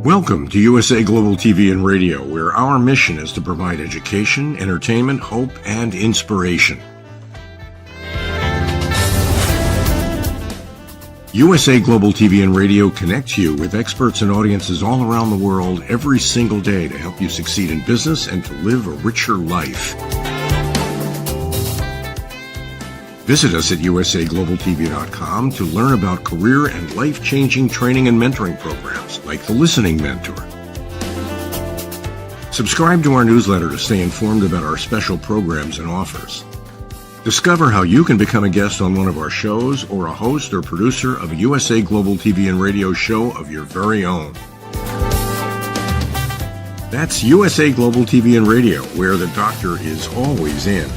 Welcome to USA Global TV and Radio, where our mission is to provide education, entertainment, hope, and inspiration. USA Global TV and Radio connects you with experts and audiences all around the world every single day to help you succeed in business and to live a richer life. Visit us at usaglobaltv.com to learn about career and life-changing training and mentoring programs like the Listening Mentor. Subscribe to our newsletter to stay informed about our special programs and offers. Discover how you can become a guest on one of our shows or a host or producer of a USA Global TV and Radio show of your very own. That's USA Global TV and Radio, where the doctor is always in.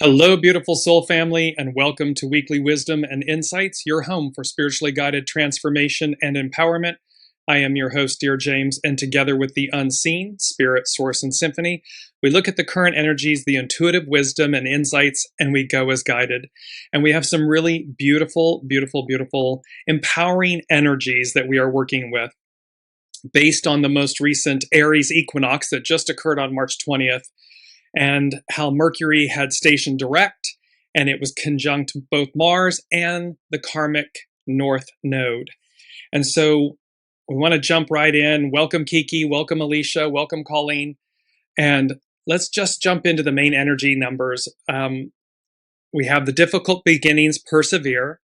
Hello, beautiful soul family, and welcome to Weekly Wisdom and Insights, your home for spiritually guided transformation and empowerment. I am your host, Dearjames, and together with the unseen, Spirit, Source, and Symphony, we look at the current energies, the intuitive wisdom and insights, and we go as guided. And we have some really beautiful, beautiful, beautiful, empowering energies that we are working with based on the most recent Aries Equinox that just occurred on March 20th. And how Mercury had stationed direct, and it was conjunct both Mars and the karmic North Node. And so we want to jump right in. Welcome, Kiki. Welcome, Alicia. Welcome, Colleen. And let's just jump into the main energy numbers. We have the difficult beginnings, persevere,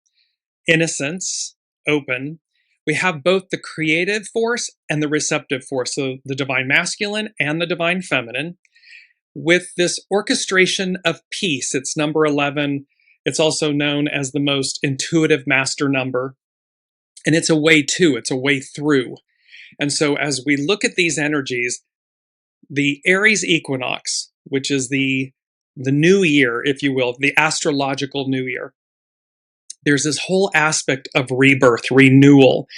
innocence, open. We have both the creative force and the receptive force, so the divine masculine and the divine feminine. With this orchestration of peace, it's number 11. It's also known as the most intuitive master number. And it's a way to, it's a way through. And so as we look at these energies, the Aries Equinox, which is the new year, if you will, the astrological new year, there's this whole aspect of rebirth, renewal.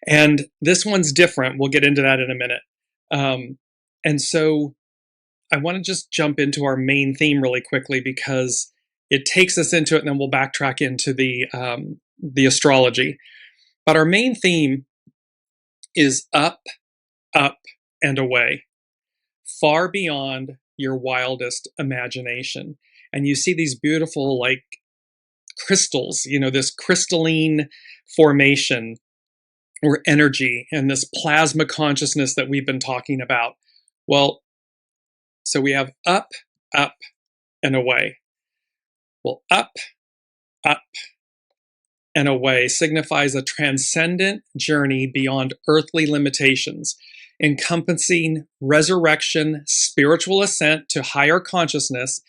And this one's different. We'll get into that in a minute. And so I want to just jump into our main theme really quickly because it takes us into it, and then we'll backtrack into the astrology. But our main theme is up, up, and away, far beyond your wildest imagination. And you see these beautiful, like, crystals, you know, this crystalline formation or energy and this plasma consciousness that we've been talking about. Well, so we have up, up, and away. Well, up, and away signifies a transcendent journey beyond earthly limitations, encompassing resurrection, spiritual ascent to higher consciousness,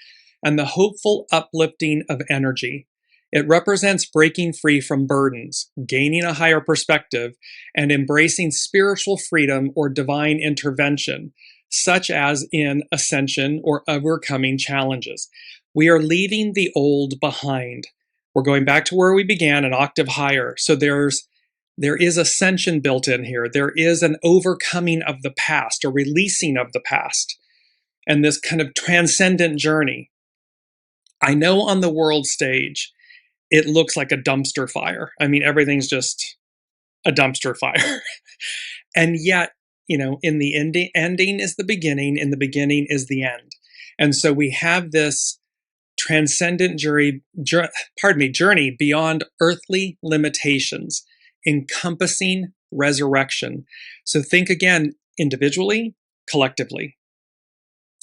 and the hopeful uplifting of energy. It represents breaking free from burdens, gaining a higher perspective, and embracing spiritual freedom or divine intervention, such as in ascension or overcoming challenges. We are leaving the old behind. We're going back to where we began, an octave higher. So there is ascension built in here. There is an overcoming of the past, a releasing of the past, and this kind of transcendent journey. I know on the world stage, it looks like a dumpster fire. I mean, everything's just a dumpster fire. And yet, you know, in the ending is the beginning, in the beginning is the end. And so we have this transcendent journey beyond earthly limitations, encompassing resurrection. So think again, individually, collectively.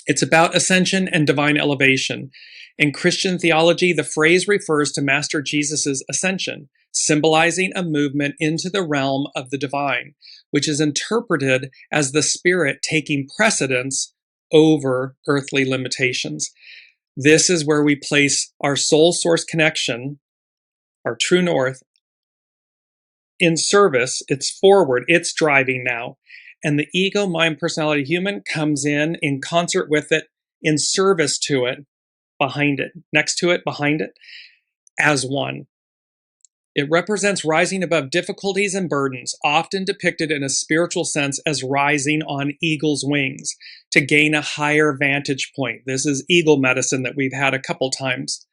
It's about ascension and divine elevation. In Christian theology, the phrase refers to Master Jesus's ascension, symbolizing a movement into the realm of the divine, which is interpreted as the spirit taking precedence over earthly limitations. This is where we place our soul source connection, our true north, in service. It's forward, it's driving now. And the ego, mind, personality, human comes in concert with it, in service to it, behind it, next to it, behind it, as one. It represents rising above difficulties and burdens, often depicted in a spiritual sense as rising on eagle's wings to gain a higher vantage point. This is eagle medicine that we've had a couple times.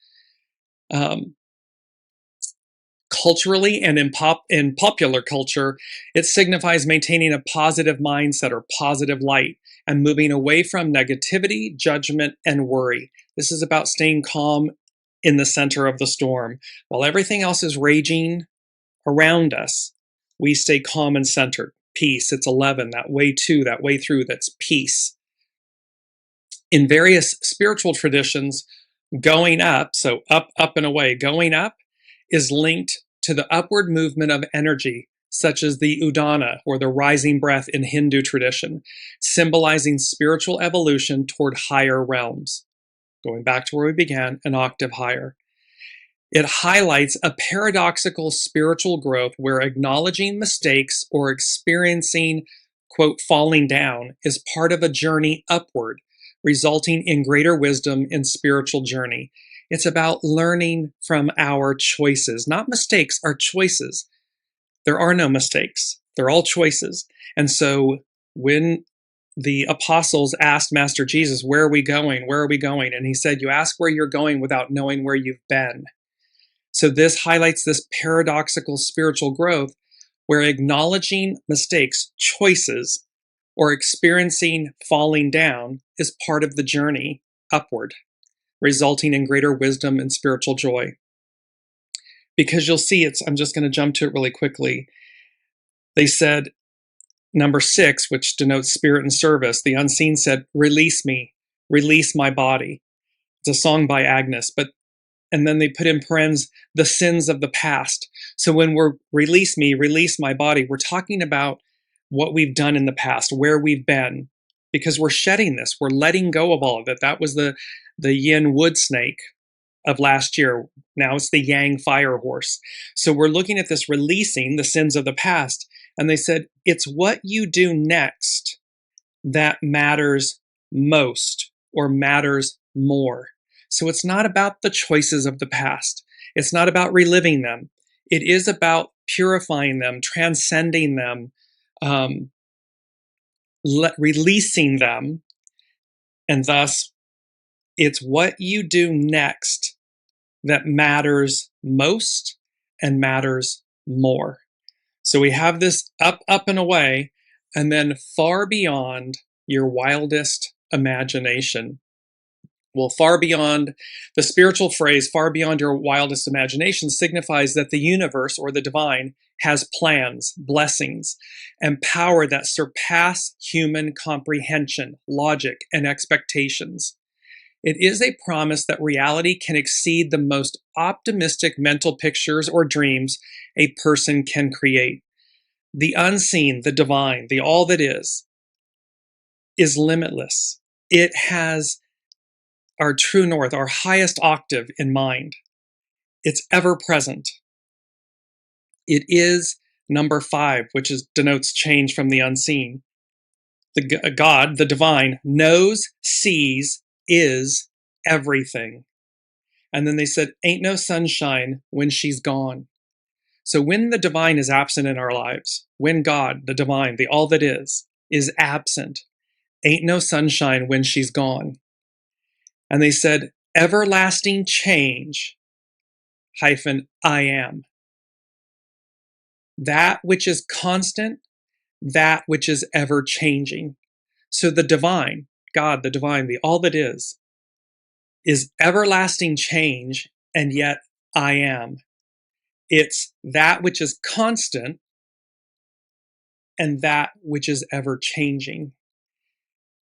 Culturally and in popular culture, it signifies maintaining a positive mindset or positive light and moving away from negativity, judgment, and worry. This is about staying calm in the center of the storm. While everything else is raging around us, we stay calm and centered. Peace, it's 11, that way to, that way through, that's peace. In various spiritual traditions, going up, so up, up and away, going up is linked to the upward movement of energy, such as the Udana or the rising breath in Hindu tradition, symbolizing spiritual evolution toward higher realms. Going back to where we began, an octave higher. It highlights a paradoxical spiritual growth where acknowledging mistakes or experiencing, quote, falling down is part of a journey upward, resulting in greater wisdom in spiritual journey. It's about learning from our choices, not mistakes, our choices. There are no mistakes. They're all choices. And so when the apostles asked Master Jesus, where are we going? Where are we going? And he said, you ask where you're going without knowing where you've been. So this highlights this paradoxical spiritual growth where acknowledging mistakes, choices, or experiencing falling down is part of the journey upward, resulting in greater wisdom and spiritual joy. Because you'll see, I'm just going to jump to it really quickly. They said, number 6, which denotes spirit and service, the unseen said, release me, release my body. It's a song by Agnes, and then they put in parens, the sins of the past. So when we're release me, release my body, we're talking about what we've done in the past, where we've been, because we're shedding this, we're letting go of all of it. That was the yin wood snake of last year. Now it's the yang fire horse. So we're looking at this releasing the sins of the past. And they said, it's what you do next that matters most or matters more. So it's not about the choices of the past. It's not about reliving them. It is about purifying them, transcending them, releasing them. And thus, it's what you do next that matters most and matters more. So we have this up, up and away, and then far beyond your wildest imagination. Well, far beyond, the spiritual phrase, far beyond your wildest imagination, signifies that the universe or the divine has plans, blessings, and power that surpass human comprehension, logic, and expectations. It is a promise that reality can exceed the most optimistic mental pictures or dreams a person can create. The unseen, the divine, the all that is limitless. It has our true north, our highest octave in mind. It's ever present. It is number 5, which denotes change from the unseen. The God, the divine, knows, sees, is everything. And then they said, ain't no sunshine when she's gone. So when the divine is absent in our lives, when God, the divine, the all that is absent, ain't no sunshine when she's gone. And they said, everlasting change, hyphen, I am. That which is constant, that which is ever changing. So the divine, God, the divine, the all that is everlasting change, and yet I am. It's that which is constant and that which is ever changing.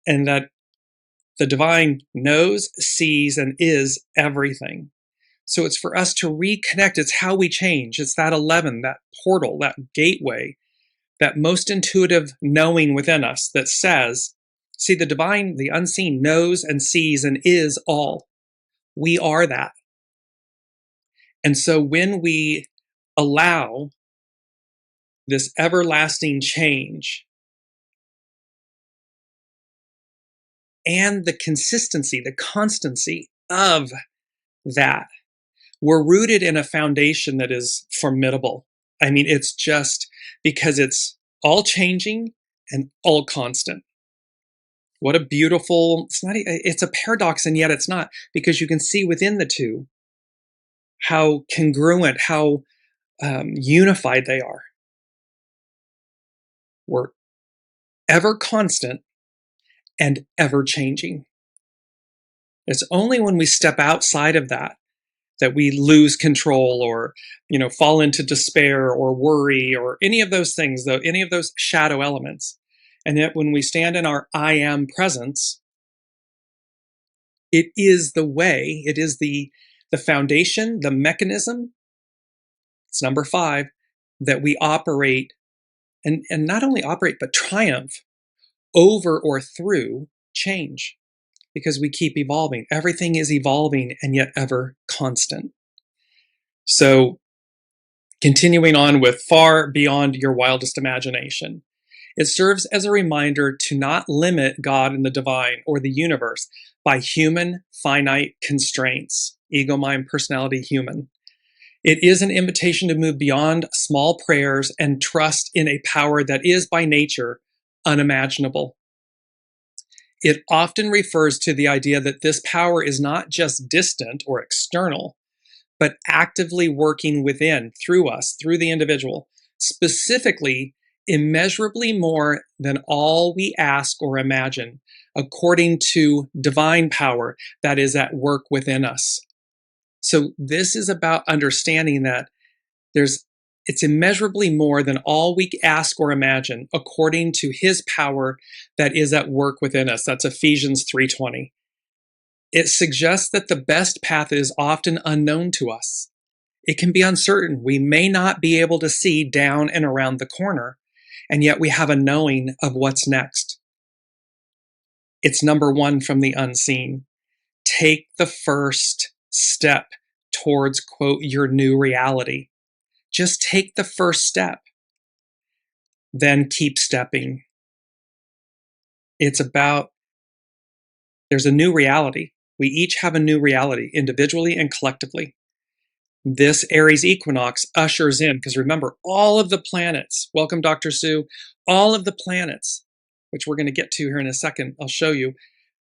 And that the divine knows, sees, and is everything. So it's for us to reconnect. It's how we change. It's that 11, that portal, that gateway, that most intuitive knowing within us that says, see, the divine, the unseen knows and sees and is all. We are that. And so when we allow this everlasting change and the consistency, the constancy of that, we're rooted in a foundation that is formidable. I mean, it's just because it's all changing and all constant. What a beautiful, it's a paradox, and yet it's not, because you can see within the two how congruent, how unified they are. We're ever constant and ever changing. It's only when we step outside of that we lose control, or fall into despair or worry or any of those things, though, any of those shadow elements. And yet when we stand in our I am presence, it is the way, it is the foundation, the mechanism, it's number 5, that we operate, and not only operate, but triumph over or through change. Because we keep evolving. Everything is evolving and yet ever constant. So, continuing on with far beyond your wildest imagination, it serves as a reminder to not limit God and the divine or the universe by human finite constraints. Ego, mind, personality, human. It is an invitation to move beyond small prayers and trust in a power that is by nature unimaginable. It often refers to the idea that this power is not just distant or external, but actively working within, through us, through the individual, specifically, immeasurably more than all we ask or imagine, according to divine power that is at work within us. So this is about understanding that it's immeasurably more than all we ask or imagine, according to his power that is at work within us. That's Ephesians 3:20. It suggests that the best path is often unknown to us. It can be uncertain. We may not be able to see down and around the corner, and yet we have a knowing of what's next. It's number 1 from the unseen. Take the first step towards, quote, your new reality. Just take the first step, then keep stepping. It's about, there's a new reality. We each have a new reality, individually and collectively. This Aries equinox ushers in, because remember, all of the planets, welcome Dr. Sue, all of the planets, which we're going to get to here in a second, I'll show you.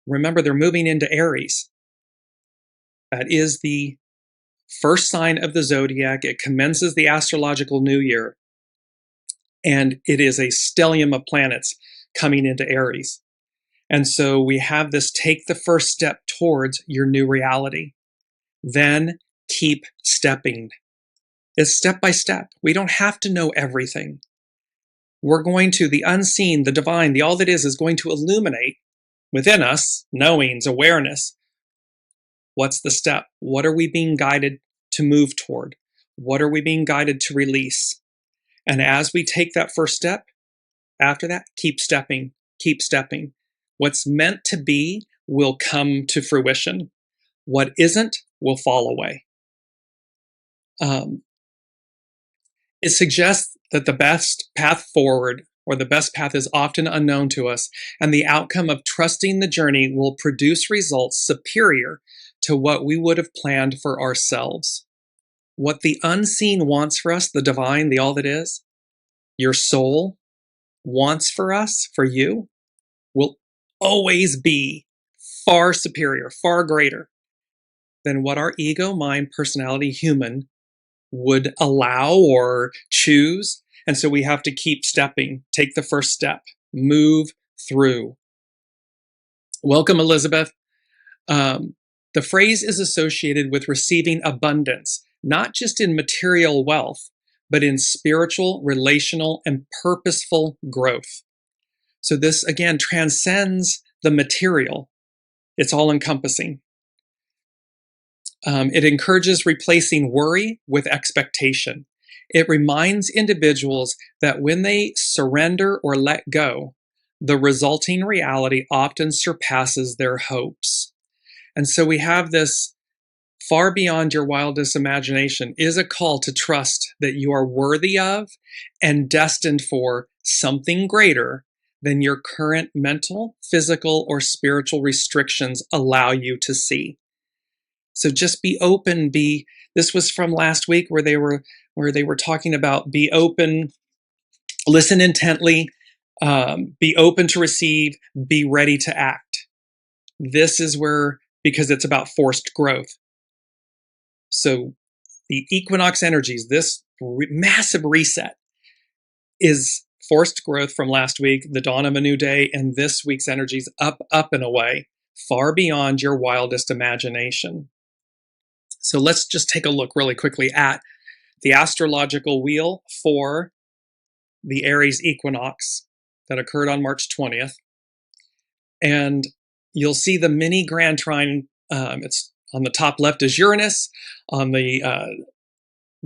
Remember, they're moving into Aries. That is the first sign of the zodiac. It commences the astrological new year, and it is a stellium of planets coming into Aries. And so we have this, take the first step towards your new reality. Then keep stepping. It's step by step. We don't have to know everything. We're going to, the unseen, the divine, the all that is going to illuminate within us, knowings, awareness. What's the step? What are we being guided to move toward? What are we being guided to release? And as we take that first step, after that, keep stepping, keep stepping. What's meant to be will come to fruition. What isn't will fall away. It suggests that the best path forward, or the best path, is often unknown to us, and the outcome of trusting the journey will produce results superior to what we would have planned for ourselves. What the unseen wants for us, the divine, the all that is, your soul wants for us, for you, will always be far superior, far greater than what our ego, mind, personality, human would allow or choose. And so we have to keep stepping, take the first step, move through. Welcome, Elizabeth. The phrase is associated with receiving abundance, not just in material wealth, but in spiritual, relational, and purposeful growth. So this, again, transcends the material. It's all-encompassing. It encourages replacing worry with expectation. It reminds individuals that when they surrender or let go, the resulting reality often surpasses their hopes. And so we have this far beyond your wildest imagination is a call to trust that you are worthy of and destined for something greater than your current mental, physical, or spiritual restrictions allow you to see. So just be open. This was from last week where they were talking about be open, listen intently, be open to receive, be ready to act. This is where, because it's about forced growth. So the equinox energies, this massive reset, is forced growth from last week, the dawn of a new day, and this week's energies up, and away, far beyond your wildest imagination. So let's just take a look really quickly at the astrological wheel for the Aries equinox that occurred on March 20th. And you'll see the mini grand trine. It's on the top left is Uranus. On the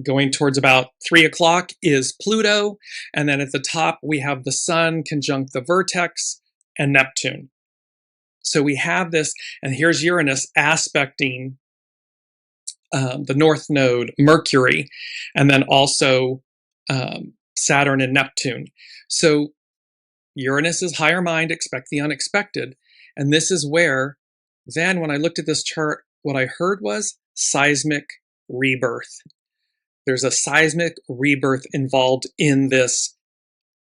going towards about 3 o'clock is Pluto. And then at the top, we have the Sun conjunct the vertex and Neptune. So we have this, and here's Uranus aspecting the North Node, Mercury, and then also Saturn and Neptune. So Uranus is higher mind, expect the unexpected. And this is where, then when I looked at this chart, what I heard was seismic rebirth. There's a seismic rebirth involved in this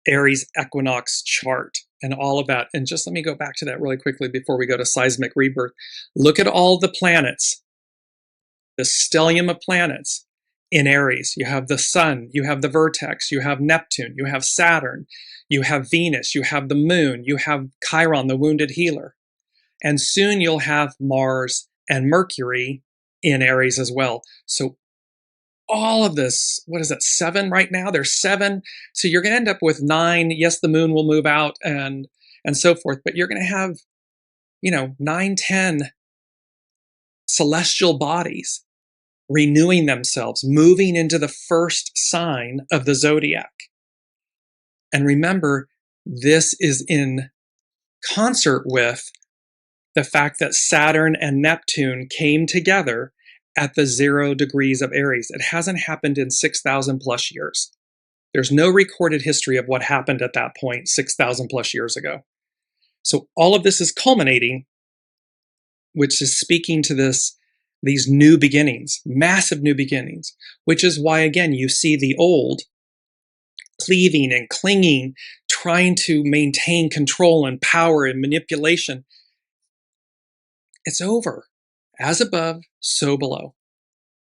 Aries equinox chart and all of that. And just let me go back to that really quickly before we go to seismic rebirth. Look at all the planets, the stellium of planets in Aries. You have the Sun, you have the vertex, you have Neptune, you have Saturn, you have Venus, you have the Moon, you have Chiron, the wounded healer. And soon you'll have Mars and Mercury in Aries as well. So all of this, what is it, 7 right now? There's 7. So you're going to end up with 9. Yes, the moon will move out and so forth, but you're going to have, 9, 10 celestial bodies renewing themselves, moving into the first sign of the zodiac. And remember, this is in concert with the fact that Saturn and Neptune came together at the 0 degrees of Aries. It hasn't happened in 6,000 plus years. There's no recorded history of what happened at that point 6,000 plus years ago. So all of this is culminating, which is speaking to these new beginnings, massive new beginnings, which is why, again, you see the old cleaving and clinging, trying to maintain control and power and manipulation. It's over. As above, so below.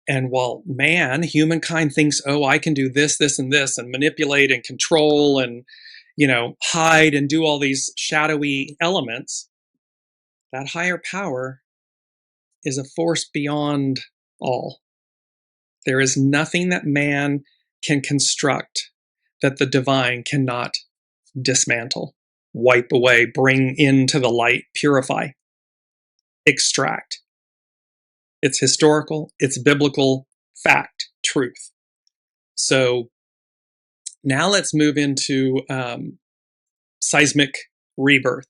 And while humankind thinks, I can do this, this, and this, and manipulate and control and, hide and do all these shadowy elements, that higher power is a force beyond all. There is nothing that man can construct that the divine cannot dismantle, wipe away, bring into the light, purify, extract. It's historical, it's biblical fact, truth. So now let's move into seismic rebirth.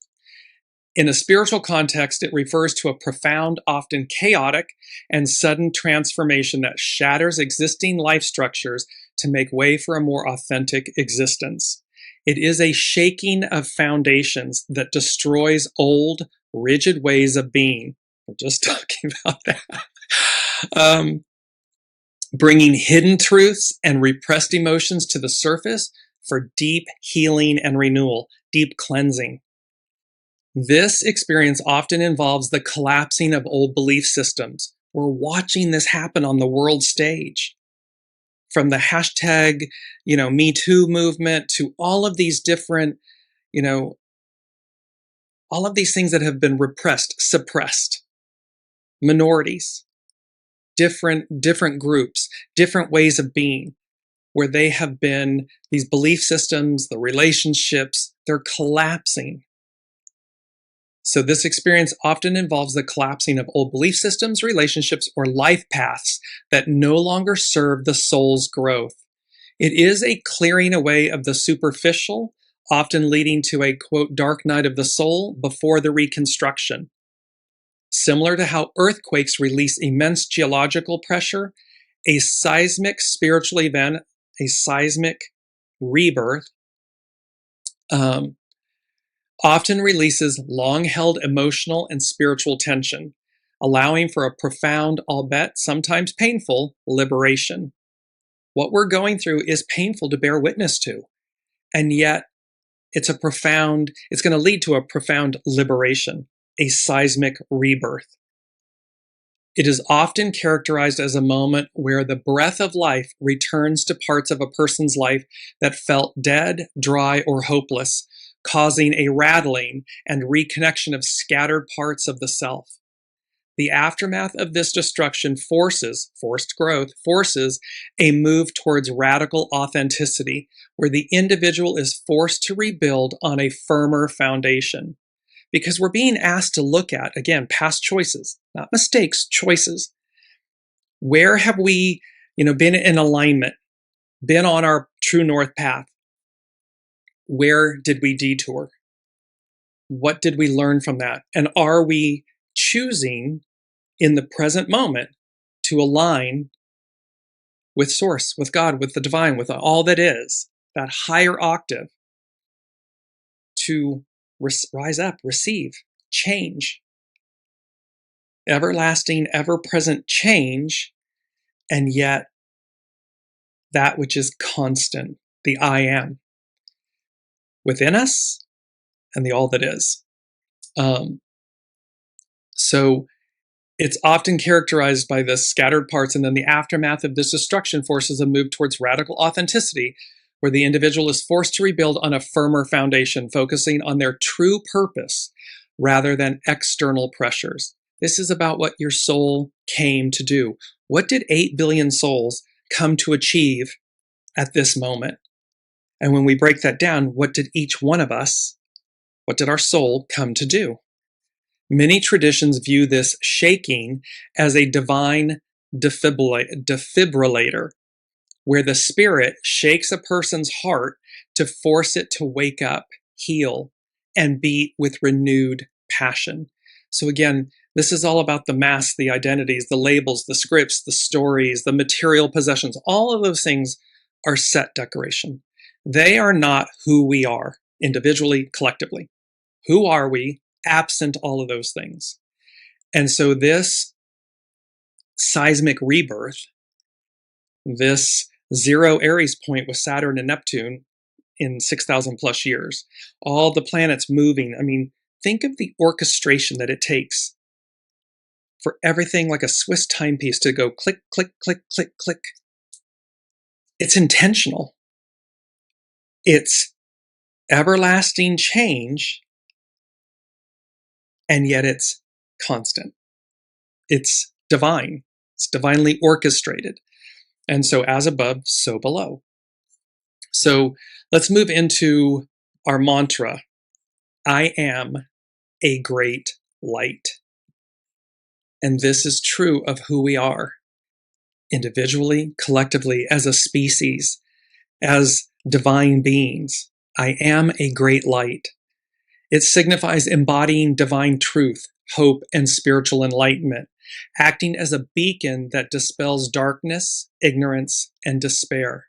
In a spiritual context, it refers to a profound, often chaotic, and sudden transformation that shatters existing life structures to make way for a more authentic existence. It is a shaking of foundations that destroys old, rigid ways of being. We're just talking about that. Bringing hidden truths and repressed emotions to the surface for deep healing and renewal, deep cleansing. This experience often involves the collapsing of old belief systems. We're watching this happen on the world stage. From the hashtag, Me Too movement to all of these different, all of these things that have been repressed, suppressed. Minorities, different groups, different ways of being, where they have been, these belief systems, the relationships, they're collapsing. So this experience often involves the collapsing of old belief systems, relationships, or life paths that no longer serve the soul's growth. It is a clearing away of the superficial, often leading to a, quote, dark night of the soul before the reconstruction. Similar to how earthquakes release immense geological pressure, a seismic spiritual event, a seismic rebirth, often releases long-held emotional and spiritual tension, allowing for a profound, albeit sometimes painful, liberation. What we're going through is painful to bear witness to, and yet it's going to lead to a profound liberation, a seismic rebirth. It is often characterized as a moment where the breath of life returns to parts of a person's life that felt dead, dry, or hopeless, causing a rattling and reconnection of scattered parts of the self. The aftermath of this destruction forced growth, forces a move towards radical authenticity, where the individual is forced to rebuild on a firmer foundation. Because we're being asked to look at, again, past choices, not mistakes, choices. Where have we, been in alignment, been on our true north path? Where did we detour? What did we learn from that? And are we choosing in the present moment to align with Source, with God, with the divine, with all that is, that higher octave, to rise up, receive, change, everlasting, ever-present change, and yet that which is constant, the I am, within us and the all that is. So it's often characterized by the scattered parts, and then the aftermath of this destruction forces a move towards radical authenticity, where the individual is forced to rebuild on a firmer foundation, focusing on their true purpose rather than external pressures. This is about what your soul came to do. What did 8 billion souls come to achieve at this moment? And when we break that down, what did each one of us, what did our soul come to do? Many traditions view this shaking as a divine defibrillator, where the spirit shakes a person's heart to force it to wake up, heal, and beat with renewed passion. So again, this is all about the masks, the identities, the labels, the scripts, the stories, the material possessions. All of those things are set decoration. They are not who we are, individually, collectively. Who are we, absent all of those things? And so this seismic rebirth, this zero Aries point with Saturn and Neptune in 6,000 plus years, all the planets moving. I mean, think of the orchestration that it takes for everything like a Swiss timepiece to go click, click, click, click, click. It's intentional. It's everlasting change, and yet it's constant. It's divine. It's divinely orchestrated. And so as above, so below. So let's move into our mantra. I am a great light. And this is true of who we are, individually, collectively, as a species, as divine beings. I am a great light. It signifies embodying divine truth, hope, and spiritual enlightenment, acting as a beacon that dispels darkness, ignorance, and despair.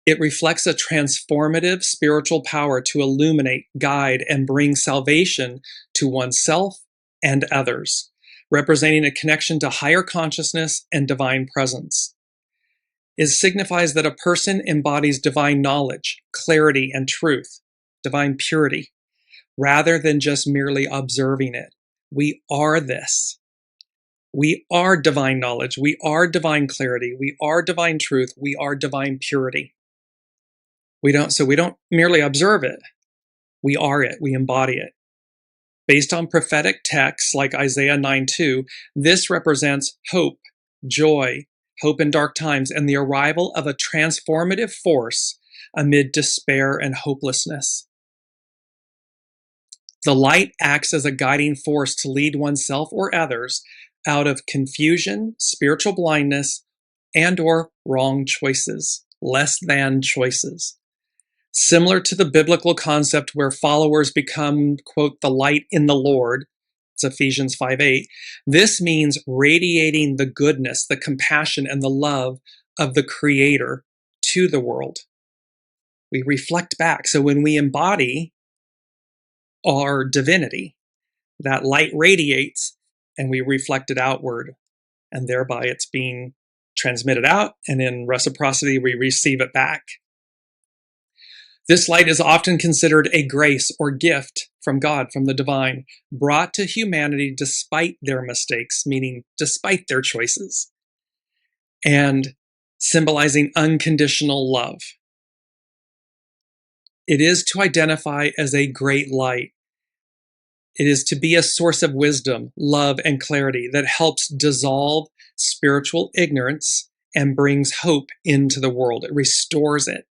It reflects a transformative spiritual power to illuminate, guide, and bring salvation to oneself and others, representing a connection to higher consciousness and divine presence. It signifies that a person embodies divine knowledge, clarity, and truth, divine purity, rather than just merely observing it. We are this. We are divine knowledge. We are divine clarity. We are divine truth. We are divine purity. We don't merely observe it. We are it. We embody it. Based on prophetic texts like Isaiah 9:2, this represents hope, joy, hope in dark times, and the arrival of a transformative force amid despair and hopelessness. The light acts as a guiding force to lead oneself or others out of confusion, spiritual blindness, and or wrong choices, less than choices. Similar to the biblical concept where followers become, quote, the light in the Lord, it's Ephesians 5:8, this means radiating the goodness, the compassion, and the love of the Creator to the world. We reflect back. So when we embody our divinity, that light radiates and we reflect it outward, and thereby it's being transmitted out, and in reciprocity we receive it back. This light is often considered a grace or gift from God, from the divine, brought to humanity despite their mistakes, meaning despite their choices, and symbolizing unconditional love. It is to identify as a great light. It is to be a source of wisdom, love, and clarity that helps dissolve spiritual ignorance and brings hope into the world. It restores it.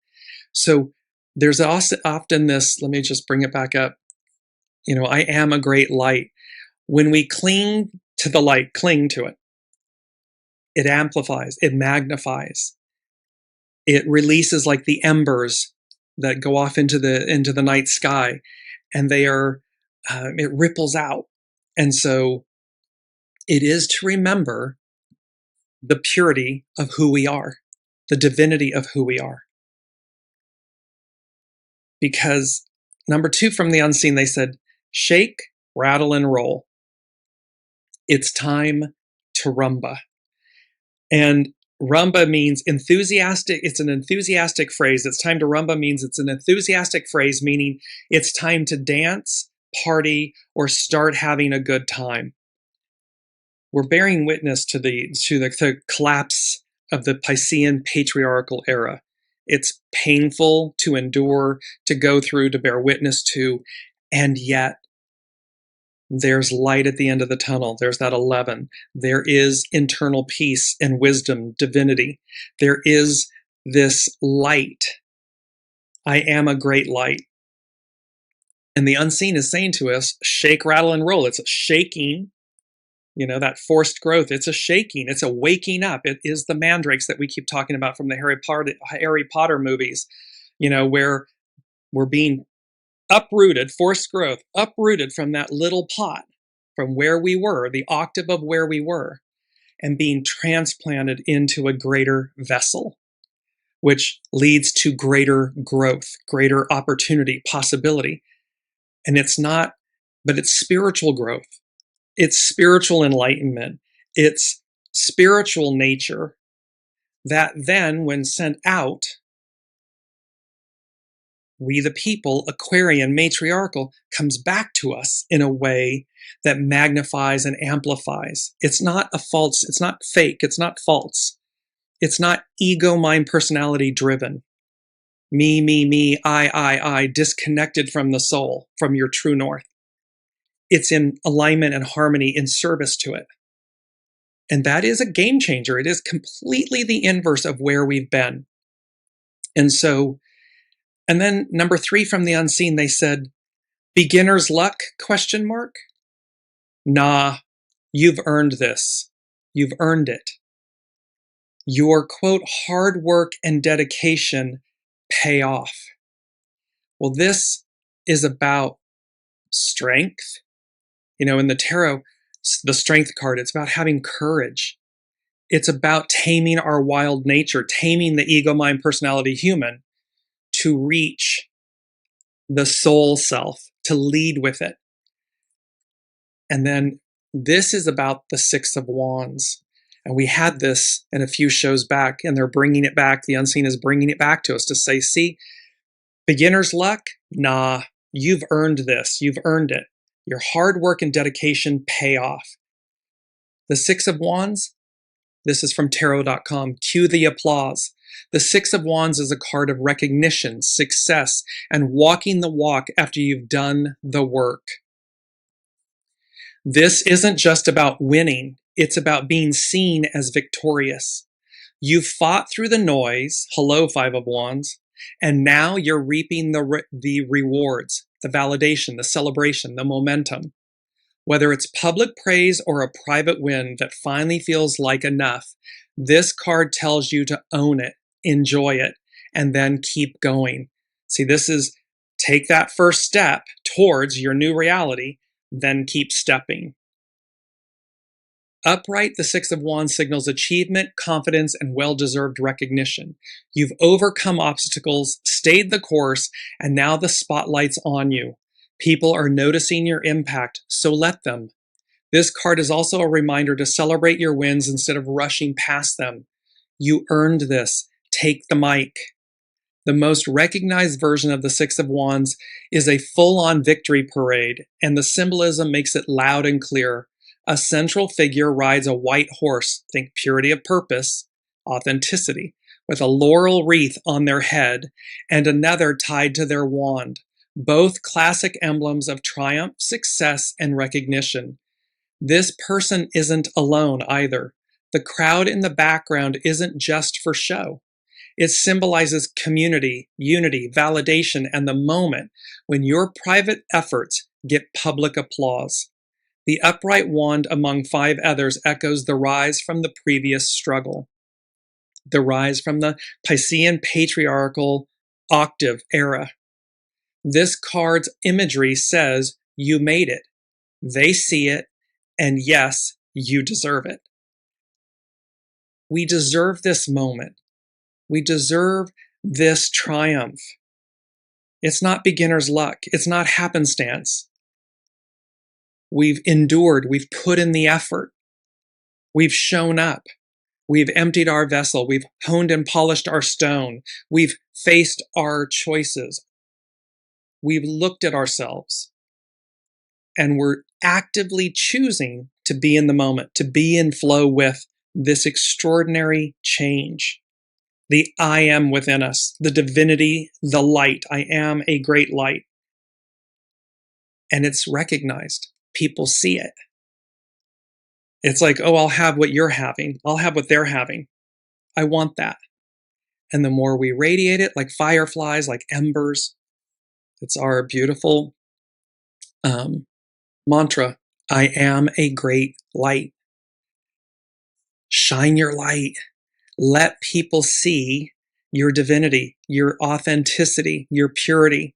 So there's also often this, let me just bring it back up. I am a great light. When we cling to the light, cling to it, it amplifies, it magnifies. It releases like the embers that go off into the night sky, and they are, it ripples out. And so it is to remember the purity of who we are, the divinity of who we are. Because number 2 from the unseen, they said, shake, rattle, and roll. It's time to rumba. And rumba means enthusiastic. It's an enthusiastic phrase. It's time to rumba means it's an enthusiastic phrase, meaning it's time to dance, party, or start having a good time. We're bearing witness to the collapse of the Piscean patriarchal era. It's painful to endure, to go through, to bear witness to, and yet there's light at the end of the tunnel. There's that 11. There is internal peace and wisdom, divinity. There is this light. I am a great light. And the unseen is saying to us, shake, rattle, and roll. It's a shaking, that forced growth. It's a shaking. It's a waking up. It is the mandrakes that we keep talking about from the Harry Potter movies, where we're being uprooted, forced growth, uprooted from that little pot, from where we were, the octave of where we were, and being transplanted into a greater vessel, which leads to greater growth, greater opportunity, possibility. And it's spiritual growth. It's spiritual enlightenment. It's spiritual nature that then, when sent out, we the people, Aquarian, matriarchal, comes back to us in a way that magnifies and amplifies. It's not fake, it's not false. It's not ego, mind, personality driven. Me, I, disconnected from the soul, from your true north. It's in alignment and harmony, in service to it. And that is a game changer. It is completely the inverse of where we've been. And then number 3 from the unseen, they said, beginner's luck, ? Nah, you've earned this. You've earned it. Your, quote, hard work and dedication pay off. Well, this is about strength. In the tarot, the strength card, it's about having courage. It's about taming our wild nature, taming the ego, mind, personality, human, to reach the soul self, to lead with it. And then this is about the 6 of Wands. And we had this in a few shows back, and they're bringing it back. The unseen is bringing it back to us to say, see, beginner's luck? Nah, you've earned this. You've earned it. Your hard work and dedication pay off. The 6 of Wands, this is from tarot.com. Cue the applause. The 6 of Wands is a card of recognition, success, and walking the walk after you've done the work. This isn't just about winning. It's about being seen as victorious. You've fought through the noise, hello 5 of Wands, and now you're reaping the rewards. the validation, the celebration, the momentum. Whether it's public praise or a private win that finally feels like enough, this card tells you to own it, enjoy it, and then keep going. See, this is take that first step towards your new reality, then keep stepping. Upright, the Six of Wands signals achievement, confidence, and well-deserved recognition. You've overcome obstacles, stayed the course, and now the spotlight's on you. People are noticing your impact, so let them. This card is also a reminder to celebrate your wins instead of rushing past them. You earned this. Take the mic. The most recognized version of the Six of Wands is a full-on victory parade, and the symbolism makes it loud and clear. A central figure rides a white horse, think purity of purpose, authenticity, with a laurel wreath on their head and another tied to their wand, both classic emblems of triumph, success, and recognition. This person isn't alone either. The crowd in the background isn't just for show. It symbolizes community, unity, validation, and the moment when your private efforts get public applause. The upright wand among 5 others echoes the rise from the previous struggle, the rise from the Piscean patriarchal octave era. This card's imagery says, you made it, they see it, and yes, you deserve it. We deserve this moment. We deserve this triumph. It's not beginner's luck. It's not happenstance. We've endured. We've put in the effort. We've shown up. We've emptied our vessel. We've honed and polished our stone. We've faced our choices. We've looked at ourselves. And we're actively choosing to be in the moment, to be in flow with this extraordinary change. The I am within us, the divinity, the light. I am a great light. And it's recognized. People see it. It's like, oh, I'll have what you're having. I'll have what they're having. I want that. And the more we radiate it, like fireflies, like embers, it's our beautiful mantra. I am a great light. Shine your light. Let people see your divinity, your authenticity, your purity,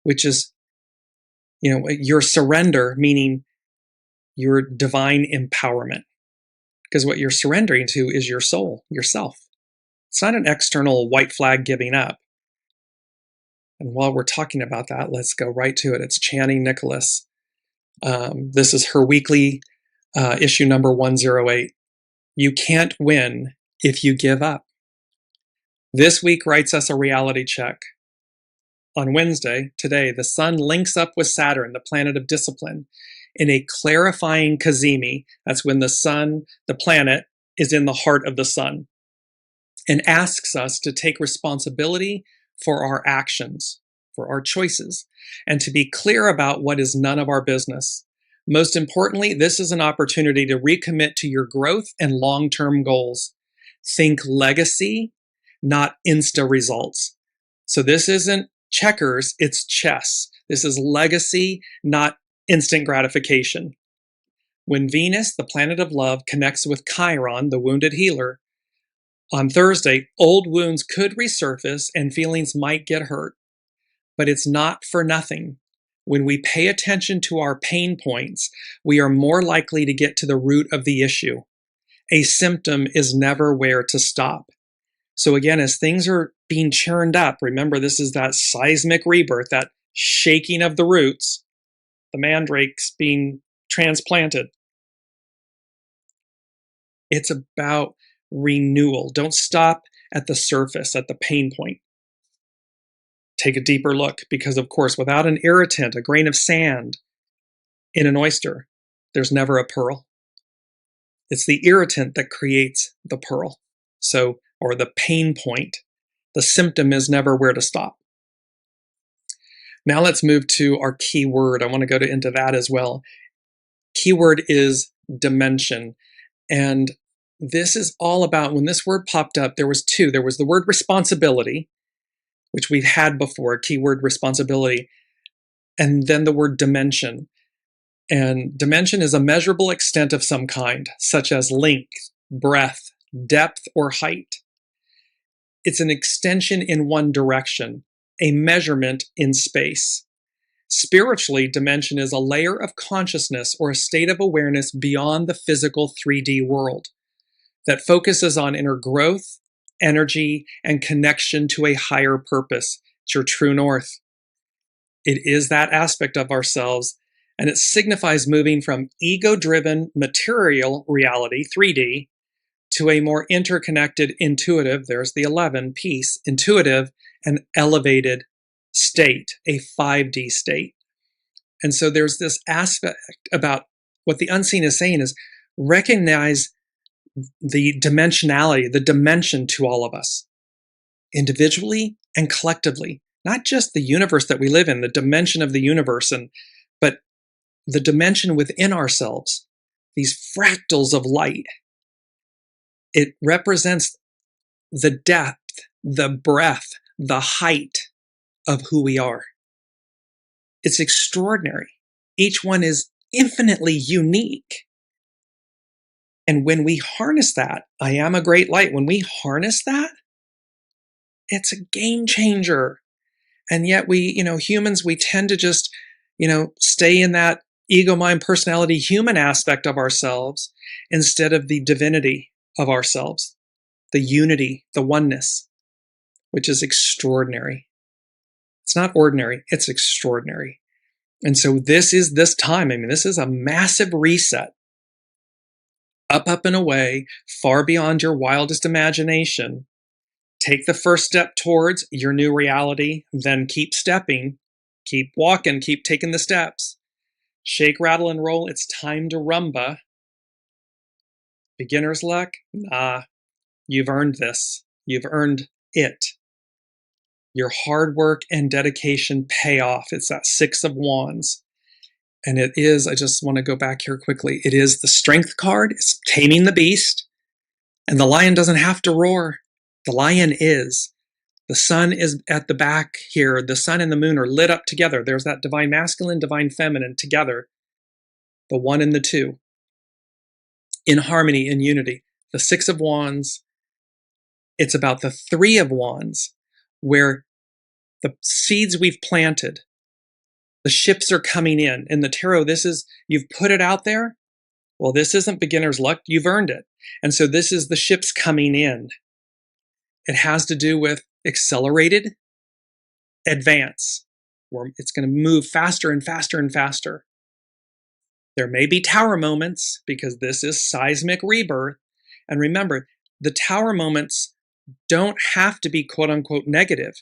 which is, your surrender, meaning your divine empowerment. Because what you're surrendering to is your soul, yourself. It's not an external white flag giving up. And while we're talking about that, let's go right to it. It's Channing Nicholas. This is her weekly issue number 108. You can't win if you give up. This week writes us a reality check. On Wednesday, today, the sun links up with Saturn, the planet of discipline, in a clarifying cazimi. That's when the sun, the planet, is in the heart of the sun, and asks us to take responsibility for our actions, for our choices, and to be clear about what is none of our business. Most importantly, this is an opportunity to recommit to your growth and long-term goals. Think legacy, not insta results. So this isn't checkers, it's chess. This is legacy, not instant gratification. When Venus, the planet of love, connects with Chiron, the wounded healer, on Thursday, old wounds could resurface and feelings might get hurt. But it's not for nothing. When we pay attention to our pain points, we are more likely to get to the root of the issue. A symptom is never where to stop. So again, as things are being churned up, remember this is that seismic rebirth, that shaking of the roots, the mandrakes being transplanted. It's about renewal. Don't stop at the surface, at the pain point. Take a deeper look, because of course, without an irritant, a grain of sand in an oyster, there's never a pearl. It's the irritant that creates the pearl. So, or the pain point. The symptom is never where to stop. Now let's move to our keyword. I want to go into that as well. Keyword is dimension. And this is all about, when this word popped up, there was two. There was the word responsibility, which we've had before, keyword responsibility. and then the word dimension. And dimension is a measurable extent of some kind, such as length, breadth, depth, or height. It's an extension in one direction, a measurement in space. Spiritually, dimension is a layer of consciousness or a state of awareness beyond the physical 3D world that focuses on inner growth, energy, and connection to a higher purpose. It's your true north. It is that aspect of ourselves, and it signifies moving from ego-driven material reality, 3D, to a more interconnected, intuitive, there's the 11 piece, intuitive and elevated state, a 5D state. And so there's this aspect about what the unseen is saying is recognize the dimensionality, the dimension to all of us, individually and collectively, not just the universe that we live in, the dimension of the universe, but the dimension within ourselves, these fractals of light. It represents the depth, the breadth, the height of who we are. It's extraordinary. Each one is infinitely unique. And when we harness that, I am a great light, when we harness that, it's a game changer. And yet we, humans, we tend to just, stay in that ego, mind, personality, human aspect of ourselves instead of the divinity of ourselves, the unity, the oneness, which is extraordinary. It's not ordinary, it's extraordinary. And so this is this time. This is a massive reset. Up and away, far beyond your wildest imagination. Take the first step towards your new reality, then keep stepping, keep walking, keep taking the steps. Shake, rattle, and roll. It's time to rumba. Beginner's luck? Nah, you've earned this. You've earned it. Your hard work and dedication pay off. It's that 6 of Wands. And it is, I just want to go back here quickly. It is the Strength card. It's taming the beast. And the lion doesn't have to roar. The lion is. The sun is at the back here. The sun and the moon are lit up together. There's that divine masculine, divine feminine together. The 1 and the 2. In harmony, in unity. The 6 of Wands. It's about the 3 of Wands, where the seeds we've planted, the ships are coming in. In the tarot, this is, you've put it out there. Well, this isn't beginner's luck. You've earned it. And so this is the ships coming in. It has to do with accelerated advance, where it's going to move faster and faster and faster. There may be tower moments because this is seismic rebirth. And remember, the tower moments don't have to be quote unquote negative.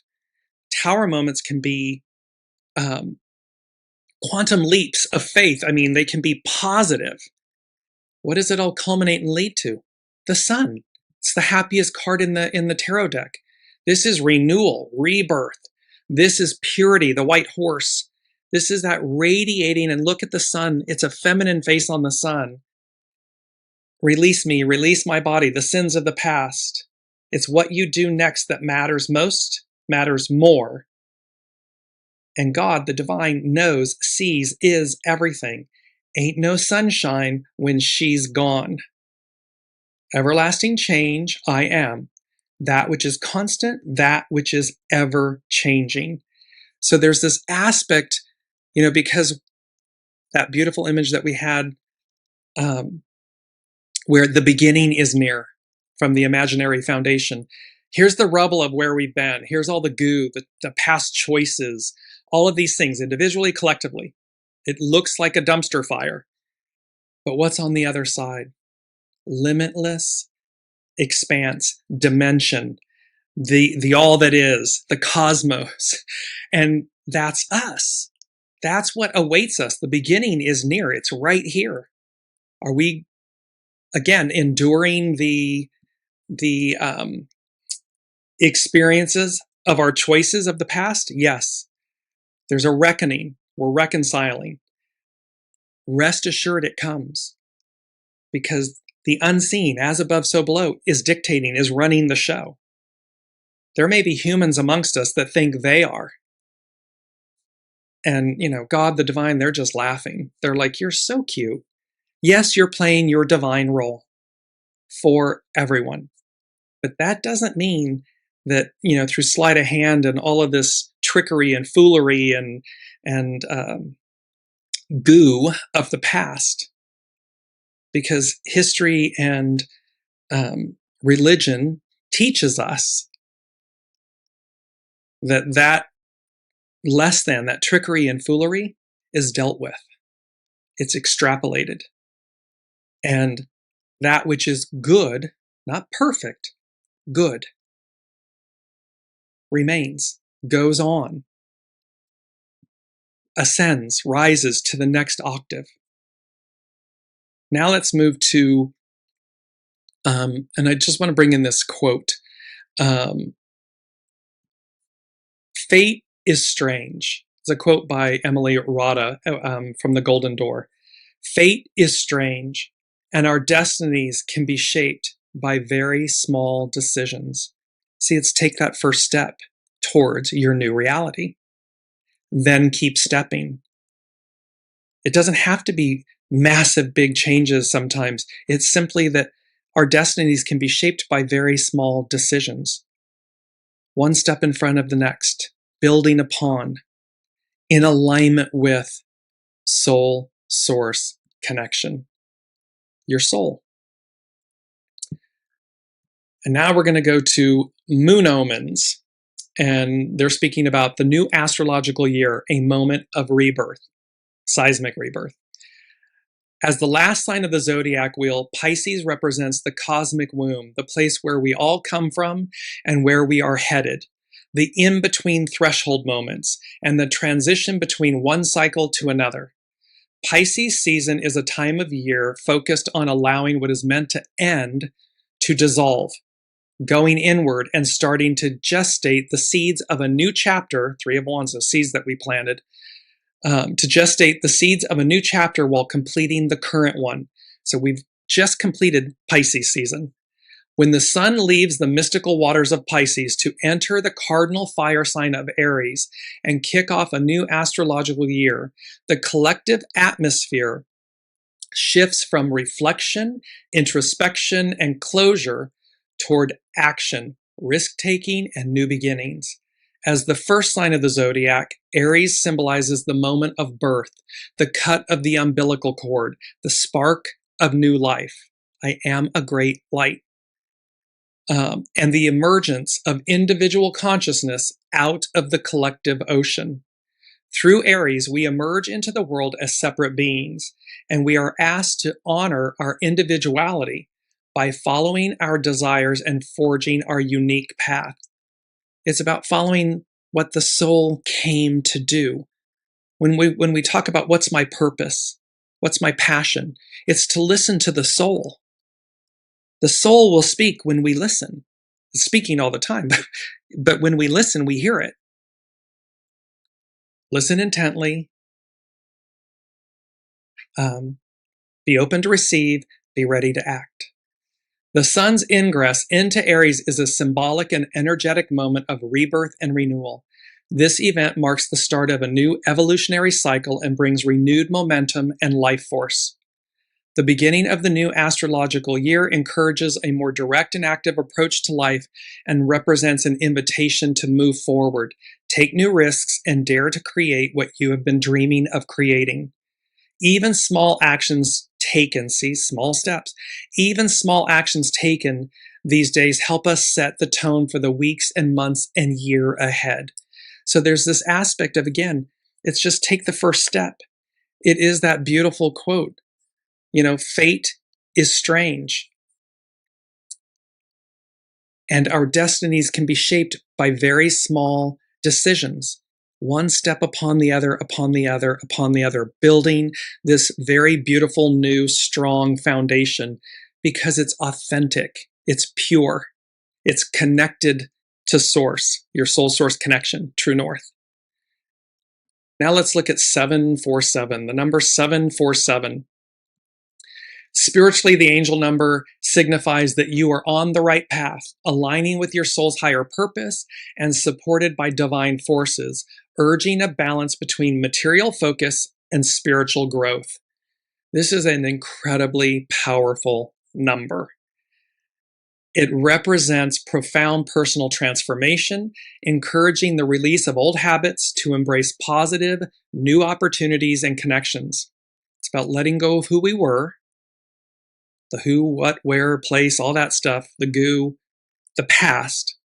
Tower moments can be quantum leaps of faith. They can be positive. What does it all culminate and lead to? The sun. It's the happiest card in the tarot deck. This is renewal, rebirth. This is purity, the white horse. This is that radiating, and look at the sun. It's a feminine face on the sun. Release me, release my body, the sins of the past. It's what you do next that matters most, matters more. And God, the divine, knows, sees, is everything. Ain't no sunshine when she's gone. Everlasting change, I am. That which is constant, that which is ever changing. So there's this aspect, because that beautiful image that we had where the beginning is near from the imaginary foundation. Here's the rubble of where we've been. Here's all the goo, the past choices, all of these things individually, collectively. It looks like a dumpster fire. But what's on the other side? Limitless expanse, dimension, the all that is, the cosmos. And that's us. That's what awaits us. The beginning is near. It's right here. Are we, again, enduring the experiences of our choices of the past? Yes. There's a reckoning. We're reconciling. Rest assured it comes, because the unseen, as above, so below, is dictating, is running the show. There may be humans amongst us that think they are. And, God, the divine, they're just laughing. They're like, you're so cute. Yes, you're playing your divine role for everyone. But that doesn't mean that, through sleight of hand and all of this trickery and foolery and goo of the past, because history and religion teaches us that that trickery and foolery is dealt with. It's extrapolated. And that which is good, not perfect, good, remains, goes on, ascends, rises to the next octave. Now let's move to, and I just want to bring in this quote. Fate is strange. It's a quote by Emily Rada from The Golden Door. Fate is strange, and our destinies can be shaped by very small decisions. See, it's take that first step towards your new reality. Then keep stepping. It doesn't have to be massive, big changes sometimes. It's simply that our destinies can be shaped by very small decisions. One step in front of the next, building upon, in alignment with soul source connection, your soul. And now we're going to go to moon omens. And they're speaking about the new astrological year, a moment of rebirth, seismic rebirth. As the last sign of the zodiac wheel, Pisces represents the cosmic womb, the place where we all come from and where we are headed, the in-between threshold moments, and the transition between one cycle to another. Pisces season is a time of year focused on allowing what is meant to end to dissolve, going inward and starting to gestate the seeds of a new chapter, Three of Wands, the seeds that we planted, to gestate the seeds of a new chapter while completing the current one. So we've just completed Pisces season. When the sun leaves the mystical waters of Pisces to enter the cardinal fire sign of Aries and kick off a new astrological year, the collective atmosphere shifts from reflection, introspection, and closure toward action, risk-taking, and new beginnings. As the first sign of the zodiac, Aries symbolizes the moment of birth, the cut of the umbilical cord, the spark of new life. I am a great light. And the emergence of individual consciousness out of the collective ocean. Through Aries, we emerge into the world as separate beings, and we are asked to honor our individuality by following our desires and forging our unique path. It's about following what the soul came to do. When we talk about what's my purpose, what's my passion, it's to listen to the soul. The soul will speak when we listen. It's speaking all the time, but when we listen, we hear it. Listen intently. Be open to receive. Be ready to act. The sun's ingress into Aries is a symbolic and energetic moment of rebirth and renewal. This event marks the start of a new evolutionary cycle and brings renewed momentum and life force. The beginning of the new astrological year encourages a more direct and active approach to life and represents an invitation to move forward, take new risks, and dare to create what you have been dreaming of creating. Even small actions taken, see, small steps, even small actions taken these days help us set the tone for the weeks and months and year ahead. So there's this aspect of, again, it's just take the first step. It is that beautiful quote. Fate is strange. And our destinies can be shaped by very small decisions, one step upon the other, upon the other, upon the other, building this very beautiful, new, strong foundation because it's authentic, it's pure, it's connected to source, your soul source connection, true north. Now let's look at 747, the number 747. Spiritually, the angel number signifies that you are on the right path, aligning with your soul's higher purpose and supported by divine forces, urging a balance between material focus and spiritual growth. This is an incredibly powerful number. It represents profound personal transformation, encouraging the release of old habits to embrace positive, new opportunities and connections. It's about letting go of who we were, the who, what, where, place, all that stuff, the goo, the past,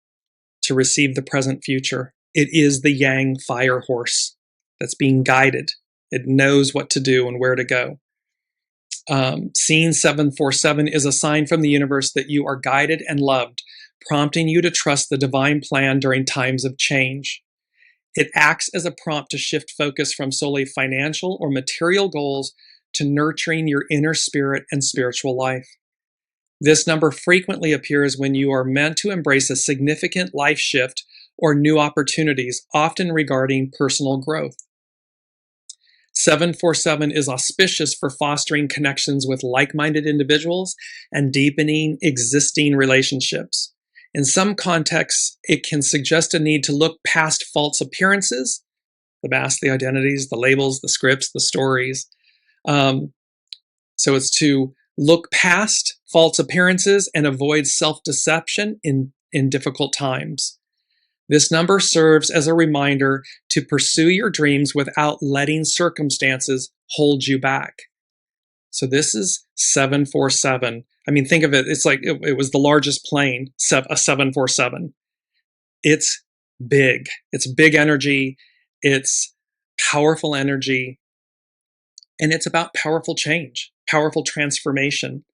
to receive the present future. It is the Yang fire horse that's being guided. It knows what to do and where to go. Scene 747 is a sign from the universe that you are guided and loved, prompting you to trust the divine plan during times of change. It acts as a prompt to shift focus from solely financial or material goals to nurturing your inner spirit and spiritual life. This number frequently appears when you are meant to embrace a significant life shift or new opportunities, often regarding personal growth. 747 is auspicious for fostering connections with like-minded individuals and deepening existing relationships. In some contexts, it can suggest a need to look past false appearances, the masks, the identities, the labels, the scripts, the stories. So it's to look past false appearances and avoid self-deception in difficult times. This number serves as a reminder to pursue your dreams without letting circumstances hold you back. So this is 747. I mean, think of it. It's like it was the largest plane, a 747. It's big. It's big energy. It's powerful energy. And it's about powerful change, powerful transformation.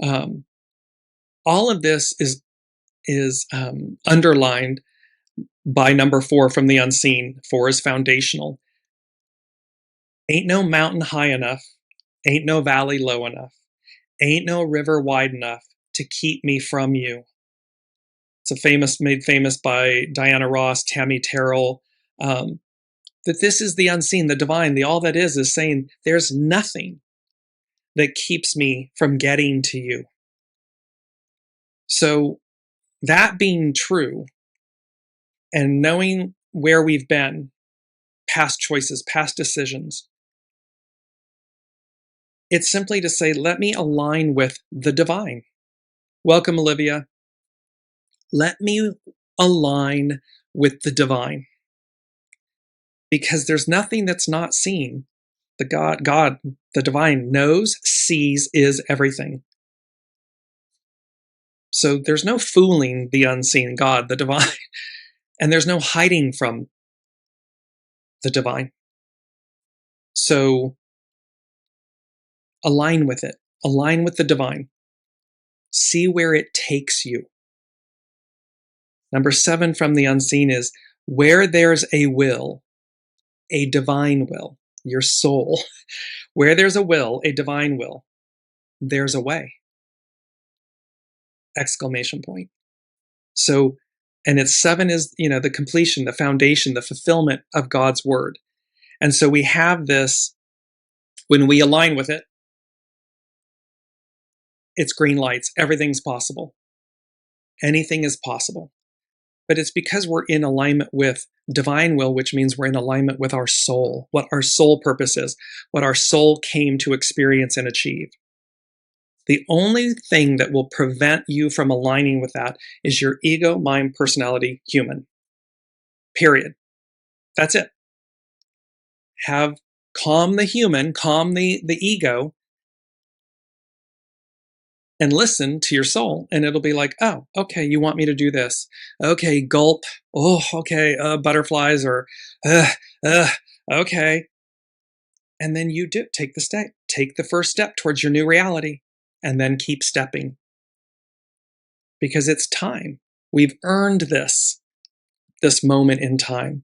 All of this is underlined by number 4 from the unseen. 4 is foundational. Ain't no mountain high enough. Ain't no valley low enough. Ain't no river wide enough to keep me from you. It's made famous by Diana Ross, Tammy Terrell, that this is the unseen, the divine, the all that is saying there's nothing that keeps me from getting to you. So that being true, and knowing where we've been, past choices, past decisions, it's simply to say, let me align with the divine. Welcome, Olivia. Let me align with the divine. Because there's nothing that's not seen. God, the divine knows, sees, is everything. So there's no fooling the unseen, God, the divine. And there's no hiding from the divine. So align with it. Align with the divine. See where it takes you. Number 7 from the unseen is, where there's a will, a divine will, your soul. Where there's a will, a divine will, there's a way. Exclamation point. So, and it's 7 is, the completion, the foundation, the fulfillment of God's word. And so we have this, when we align with it, it's green lights. Everything's possible. Anything is possible. But it's because we're in alignment with divine will, which means we're in alignment with our soul, what our soul purpose is, what our soul came to experience and achieve. The only thing that will prevent you from aligning with that is your ego, mind, personality, human. Period. That's it. Calm the human, calm the ego, and listen to your soul, and it'll be like, oh, okay, you want me to do this. Okay, gulp. Oh, okay, butterflies, or okay. And then you do take the step. Take the first step towards your new reality, and then keep stepping. Because it's time. We've earned this moment in time.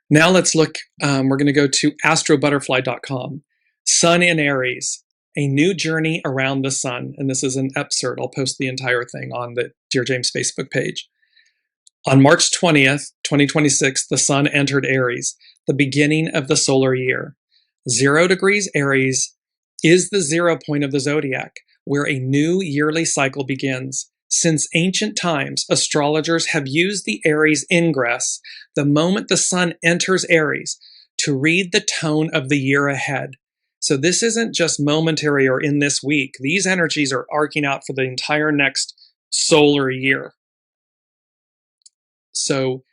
Now let's look, we're going to go to astrobutterfly.com. Sun in Aries, a new journey around the sun. And this is an excerpt. I'll post the entire thing on the Dearjames Facebook page. On March 20th, 2026, the sun entered Aries, the beginning of the solar year. 0 degrees Aries is the 0 point of the zodiac, where a new yearly cycle begins. Since ancient times, astrologers have used the Aries ingress, the moment the sun enters Aries, to read the tone of the year ahead. So this isn't just momentary or in this week. These energies are arcing out for the entire next solar year. So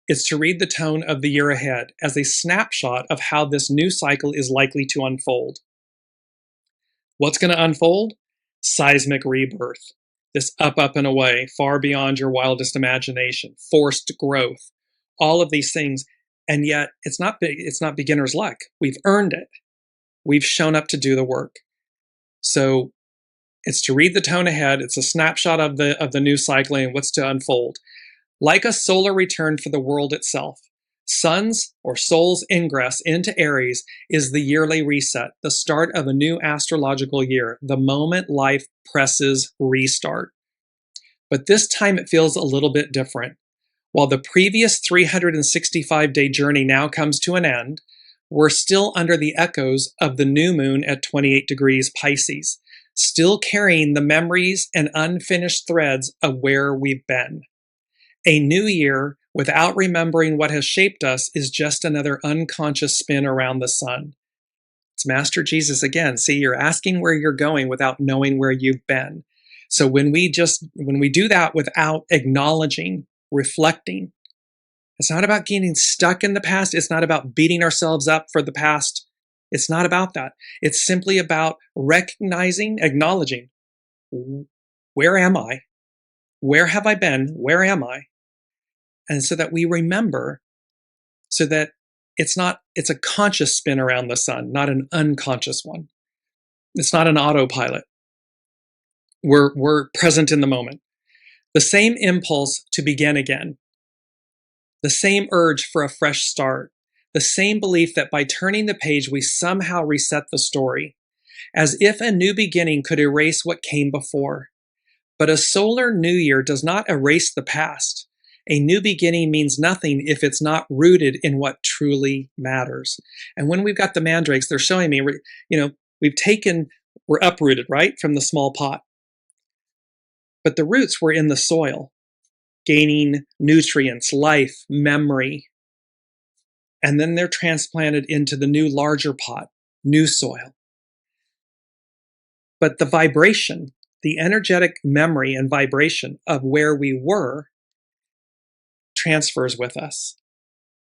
it's to read the tone of the year ahead as a snapshot of how this new cycle is likely to unfold. What's going to unfold? Seismic rebirth. This up, and away, far beyond your wildest imagination, forced growth, all of these things. And yet it's not beginner's luck. We've earned it. We've shown up to do the work. So it's to read the tone ahead. It's a snapshot of the new cycle and what's to unfold. Like a solar return for the world itself, Sun's or Sol's ingress into Aries is the yearly reset, the start of a new astrological year, the moment life presses restart. But this time it feels a little bit different. While the previous 365-day journey now comes to an end, we're still under the echoes of the new moon at 28 degrees Pisces, still carrying the memories and unfinished threads of where we've been. A new year without remembering what has shaped us is just another unconscious spin around the sun. It's Master Jesus again. See, you're asking where you're going without knowing where you've been. So when we do that without acknowledging, reflecting, it's not about getting stuck in the past. It's not about beating ourselves up for the past. It's not about that. It's simply about recognizing, acknowledging, where am I? Where have I been? Where am I? And so that we remember, so that it's a conscious spin around the sun, not an unconscious one. It's not an autopilot. We're present in the moment. The same impulse to begin again, the same urge for a fresh start, the same belief that by turning the page, we somehow reset the story, as if a new beginning could erase what came before. But a solar new year does not erase the past. A new beginning means nothing if it's not rooted in what truly matters. And when we've got the mandrakes, they're showing me, we're uprooted, right, from the small pot. But the roots were in the soil, gaining nutrients, life, memory. And then they're transplanted into the new larger pot, new soil. But the vibration, the energetic memory and vibration of where we were transfers with us.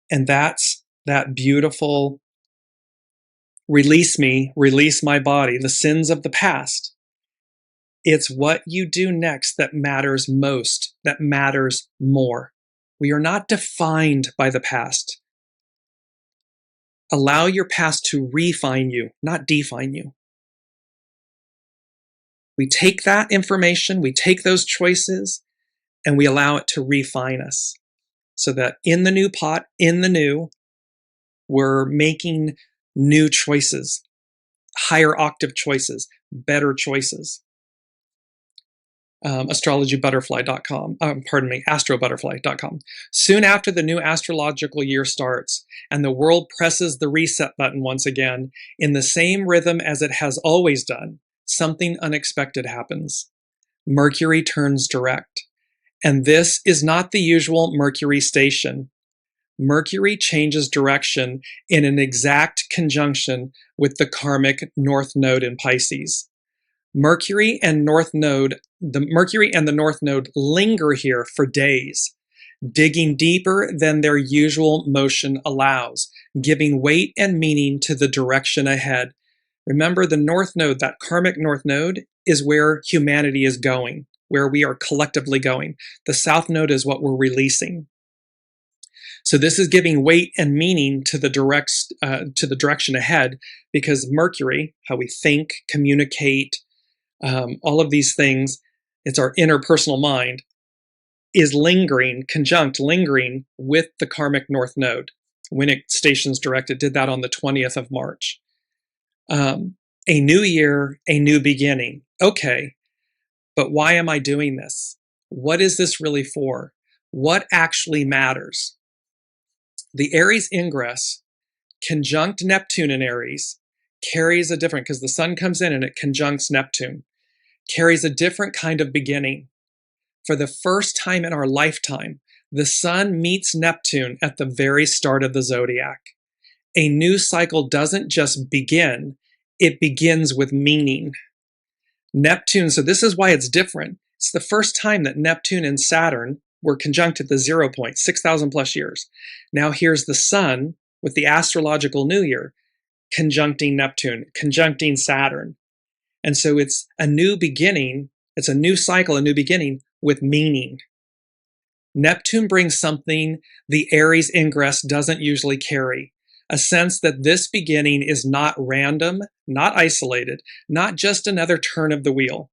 And that's that beautiful release me, release my body, the sins of the past. It's what you do next that matters most, that matters more. We are not defined by the past. Allow your past to refine you, not define you. We take that information, we take those choices, and we allow it to refine us. So that in the new pot, in the new, we're making new choices, higher octave choices, better choices. Astrologybutterfly.com, astrobutterfly.com. Soon after the new astrological year starts and the world presses the reset button once again, in the same rhythm as it has always done, something unexpected happens. Mercury turns direct. And this is not the usual Mercury station. Mercury changes direction in an exact conjunction with the karmic North Node in Pisces. Mercury and the North Node linger here for days, digging deeper than their usual motion allows, giving weight and meaning to the direction ahead. Remember, the North Node, that karmic North Node, is where humanity is going, where we are collectively going. The South Node is what we're releasing. So this is giving weight and meaning to the direction ahead, because Mercury, how we think, communicate, all of these things, it's our interpersonal mind, is lingering with the karmic North Node. When it stations direct, it did that on the 20th of March. A new year, a new beginning. Okay, but why am I doing this? What is this really for? What actually matters? The Aries ingress, conjunct Neptune in Aries, carries a different, because the sun comes in and it conjuncts Neptune, carries a different kind of beginning. For the first time in our lifetime, the sun meets Neptune at the very start of the zodiac. A new cycle doesn't just begin, it begins with meaning. Neptune, so this is why it's different. It's the first time that Neptune and Saturn were conjunct at the 0 point, 6,000 plus years. Now here's the sun with the astrological new year, conjuncting Neptune, conjuncting Saturn. And so it's a new beginning, it's a new cycle, a new beginning with meaning. Neptune brings something the Aries ingress doesn't usually carry, a sense that this beginning is not random, not isolated, not just another turn of the wheel,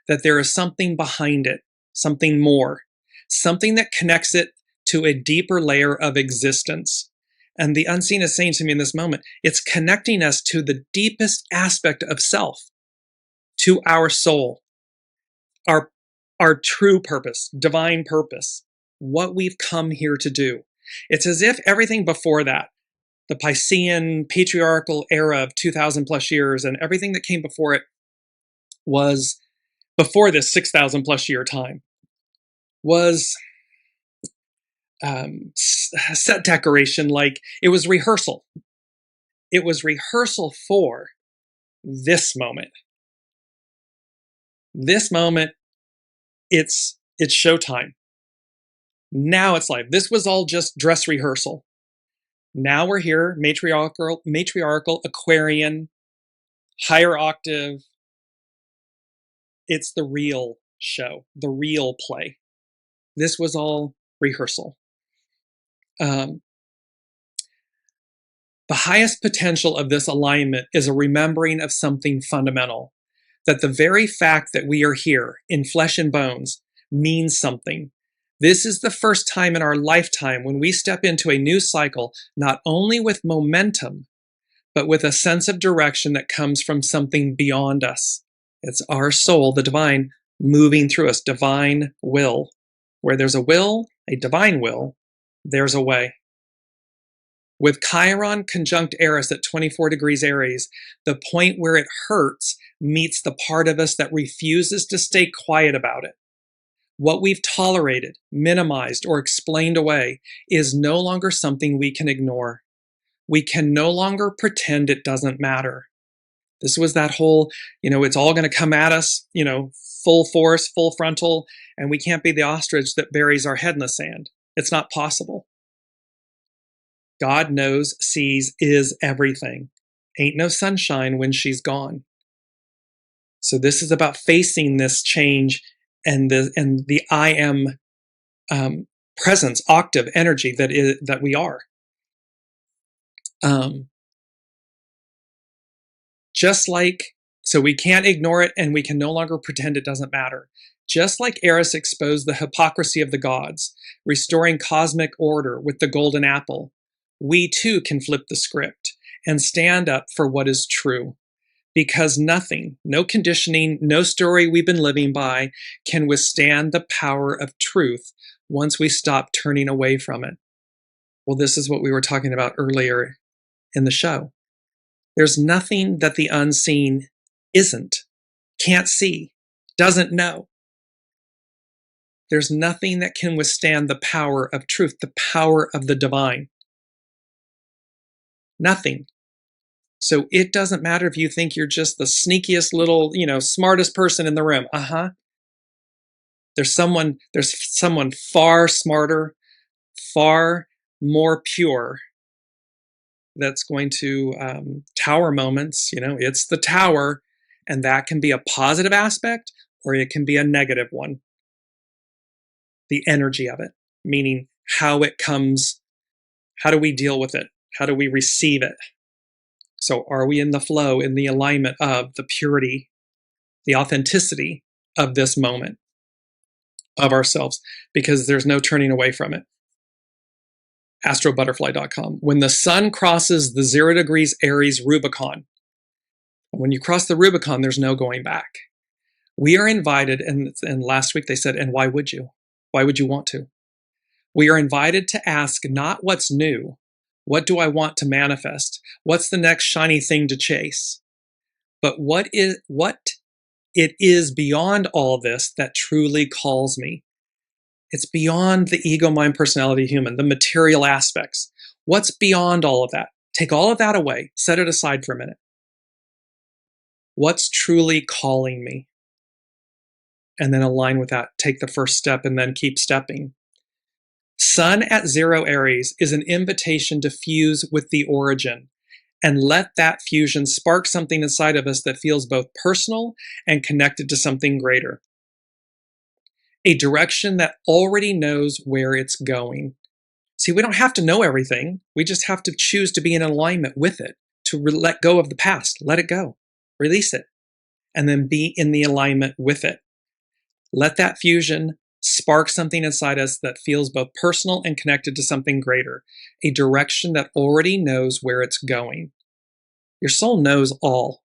that there is something behind it, something more, something that connects it to a deeper layer of existence. And the unseen is saying to me in this moment, it's connecting us to the deepest aspect of self, to our soul, our true purpose, divine purpose, what we've come here to do. It's as if everything before that, the Piscean patriarchal era of 2,000 plus years and everything that came before it was, before this 6,000 plus year time, was set decoration, like it was rehearsal. It was rehearsal for this moment. This moment, it's showtime. Now it's live. This was all just dress rehearsal. Now we're here, matriarchal, Aquarian, higher octave. It's the real show, the real play. This was all rehearsal. The highest potential of this alignment is a remembering of something fundamental, that the very fact that we are here in flesh and bones means something. This is the first time in our lifetime when we step into a new cycle, not only with momentum, but with a sense of direction that comes from something beyond us. It's our soul, the divine, moving through us, divine will. Where there's a will, a divine will, there's a way. With Chiron conjunct Eris at 24 degrees Aries, the point where it hurts meets the part of us that refuses to stay quiet about it. What we've tolerated, minimized, or explained away is no longer something we can ignore. We can no longer pretend it doesn't matter. This was that whole, it's all going to come at us, full force, full frontal, and we can't be the ostrich that buries our head in the sand. It's not possible. God knows, sees, is everything. Ain't no sunshine when she's gone. So this is about facing this change and the I am presence, octave, energy that we are. Just like, so we can't ignore it and we can no longer pretend it doesn't matter. Just like Eris exposed the hypocrisy of the gods, restoring cosmic order with the golden apple, we too can flip the script and stand up for what is true. Because nothing, no conditioning, no story we've been living by can withstand the power of truth once we stop turning away from it. Well, this is what we were talking about earlier in the show. There's nothing that the unseen isn't, can't see, doesn't know. There's nothing that can withstand the power of truth, the power of the divine. Nothing. So it doesn't matter if you think you're just the sneakiest little, smartest person in the room. There's someone far smarter, far more pure that's going to tower moments. It's the tower, and that can be a positive aspect or it can be a negative one. The energy of it, meaning how it comes, how do we deal with it? How do we receive it? So are we in the flow, in the alignment of the purity, the authenticity of this moment of ourselves? Because there's no turning away from it. astrobutterfly.com. When the sun crosses the 0 degrees Aries Rubicon, when you cross the Rubicon, there's no going back. We are invited, and last week they said, and why would you? Why would you want to? We are invited to ask not what's new, What do I want to manifest? What's the next shiny thing to chase? But what it is beyond all this that truly calls me. It's beyond the ego, mind, personality, human, the material aspects. What's beyond all of that? Take all of that away. Set it aside for a minute. What's truly calling me? And then align with that. Take the first step and then keep stepping. Sun at 0 Aries is an invitation to fuse with the origin and let that fusion spark something inside of us that feels both personal and connected to something greater. A direction that already knows where it's going. See, we don't have to know everything. We just have to choose to be in alignment with it, to let go of the past, let it go, release it, and then be in the alignment with it. Let that fusion spark something inside us that feels both personal and connected to something greater, a direction that already knows where it's going. Your soul knows all.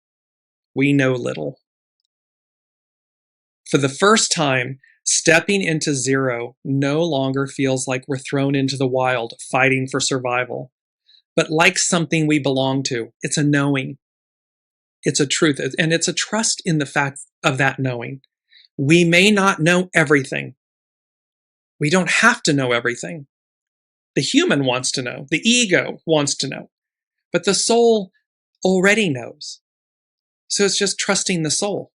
We know little. For the first time, stepping into 0 no longer feels like we're thrown into the wild, fighting for survival, but like something we belong to. It's a knowing. It's a truth, and it's a trust in the fact of that knowing. We may not know everything. We don't have to know everything. The human wants to know. The ego wants to know. But the soul already knows. So it's just trusting the soul.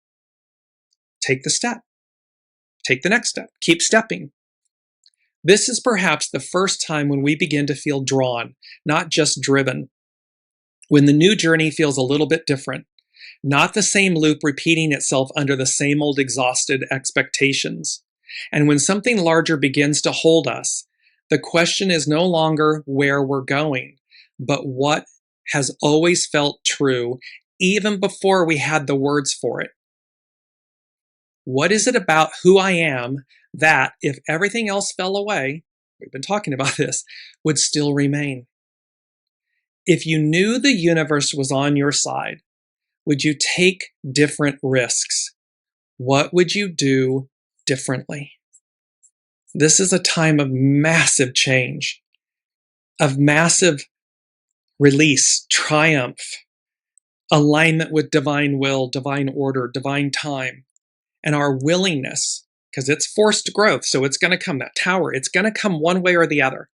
Take the step. Take the next step. Keep stepping. This is perhaps the first time when we begin to feel drawn, not just driven. When the new journey feels a little bit different. Not the same loop repeating itself under the same old exhausted expectations. And when something larger begins to hold us, the question is no longer where we're going, but what has always felt true even before we had the words for it. What is it about who I am that, if everything else fell away, we've been talking about this, would still remain? If you knew the universe was on your side, would you take different risks? What would you do differently? This is a time of massive change, of massive release, triumph, alignment with divine will, divine order, divine time, and our willingness, because it's forced growth, so it's going to come, that tower, it's going to come one way or the other.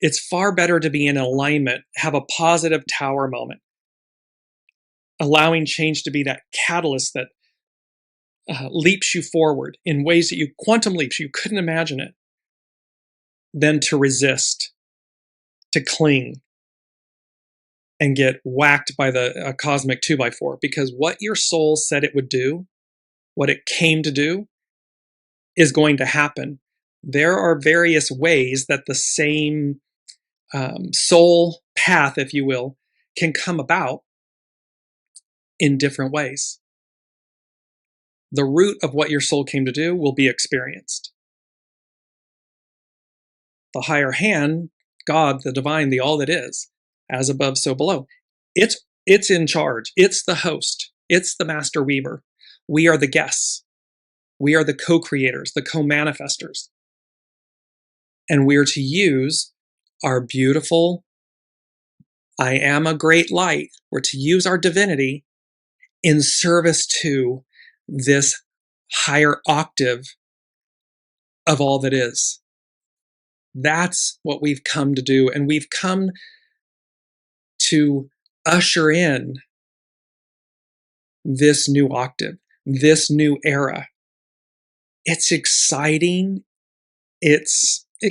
It's far better to be in alignment, have a positive tower moment, allowing change to be that catalyst that leaps you forward in ways that quantum leaps, you couldn't imagine it, than to resist, to cling, and get whacked by the cosmic 2x4. Because what your soul said it would do, what it came to do, is going to happen. There are various ways that the same soul path, if you will, can come about in different ways. The root of what your soul came to do will be experienced. The higher hand, God, the divine, the all that is, as above, so below, it's in charge. It's the host. It's the master weaver. We are the guests. We are the co-creators, the co-manifestors. And we're to use our beautiful, I am a great light. We're to use our divinity in service to this higher octave of all that is. That's what we've come to do. And we've come to usher in this new octave, this new era. It's exciting. It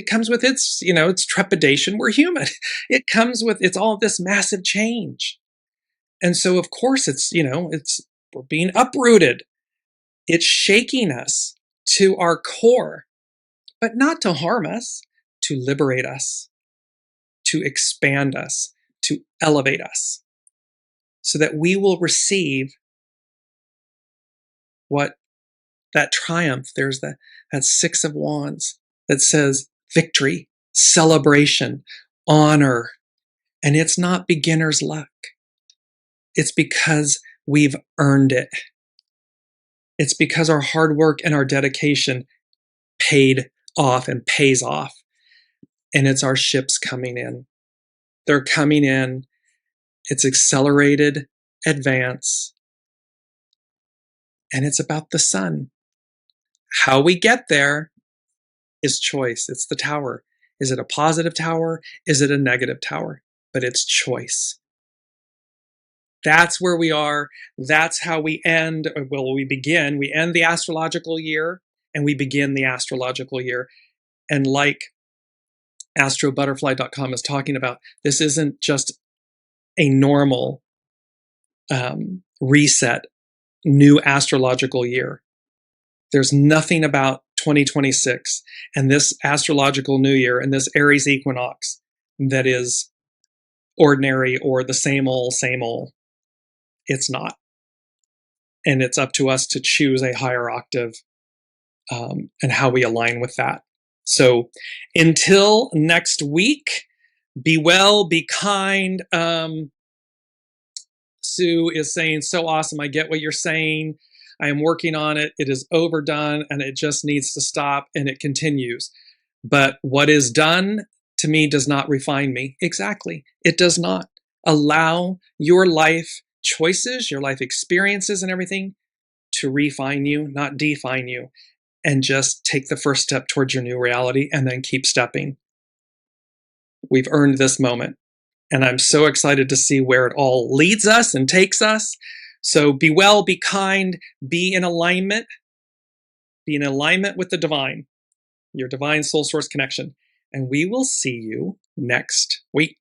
comes with its trepidation. We're human. It comes with, it's all this massive change. And so of course we're being uprooted. It's shaking us to our core, but not to harm us, to liberate us, to expand us, to elevate us, so that we will receive what that triumph. There's that 6 of Wands that says victory, celebration, honor. And it's not beginner's luck. It's because we've earned it. It's because our hard work and our dedication paid off and pays off. And it's our ships coming in. They're coming in. It's accelerated advance. And it's about the sun. How we get there is choice. It's the tower. Is it a positive tower? Is it a negative tower? But it's choice. That's where we are. That's how we end. Well, we begin. We end the astrological year and we begin the astrological year. And like astrobutterfly.com is talking about, this isn't just a normal reset, new astrological year. There's nothing about 2026 and this astrological new year and this Aries equinox that is ordinary or the same old, same old. It's not. And it's up to us to choose a higher octave and how we align with that. So until next week, be well, be kind. Sue is saying, so awesome. I get what you're saying. I am working on it. It is overdone and it just needs to stop, and it continues. But what is done to me does not refine me. Exactly. It does not. Allow your life choices, your life experiences and everything to refine you, not define you. And just take the first step towards your new reality and then keep stepping. We've earned this moment. And I'm so excited to see where it all leads us and takes us. So be well, be kind, be in alignment. Be in alignment with the divine, your divine soul source connection. And we will see you next week.